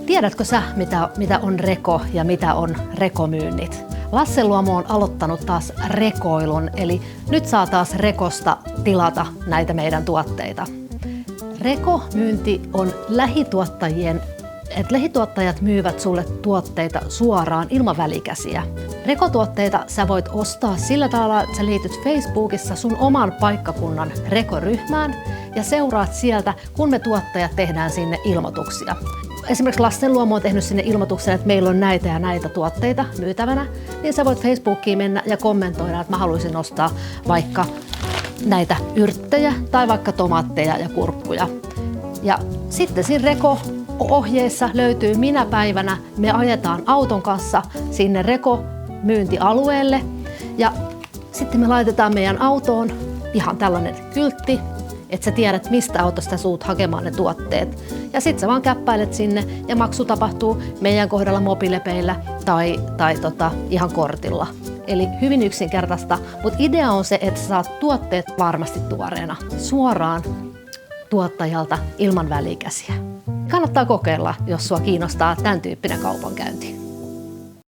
Tiedätkö sä, mitä on reko ja mitä on rekomyynnit? Lasse Luomo on aloittanut taas rekoilun, eli nyt saa taas rekosta tilata näitä meidän tuotteita. Rekomyynti on lähituottajien, että lähituottajat myyvät sulle tuotteita suoraan ilman välikäsiä. Rekotuotteita sä voit ostaa sillä tavalla, että sä liityt Facebookissa sun oman paikkakunnan rekoryhmään ja seuraat sieltä, kun me tuottajat tehdään sinne ilmoituksia. Esimerkiksi Lasse Luomo on tehnyt sinne ilmoituksen, että meillä on näitä ja näitä tuotteita myytävänä, niin sä voit Facebookiin mennä ja kommentoida, että mä haluaisin ostaa vaikka näitä yrttejä tai vaikka tomaatteja ja kurkkuja. Ja sitten siinä reko-ohjeessa löytyy minä päivänä me ajetaan auton kanssa sinne rekomyyntialueelle ja sitten me laitetaan meidän autoon ihan tällainen kyltti, että sä tiedät, mistä autosta suut hakemaan ne tuotteet. Ja sit sä vaan käppäilet sinne ja maksu tapahtuu meidän kohdalla mobiilepeillä tai ihan kortilla. Eli hyvin yksinkertaista, mutta idea on se, että sä saat tuotteet varmasti tuoreena suoraan tuottajalta ilman välikäsiä. Kannattaa kokeilla, jos sua kiinnostaa tämän tyyppinen kaupankäynti.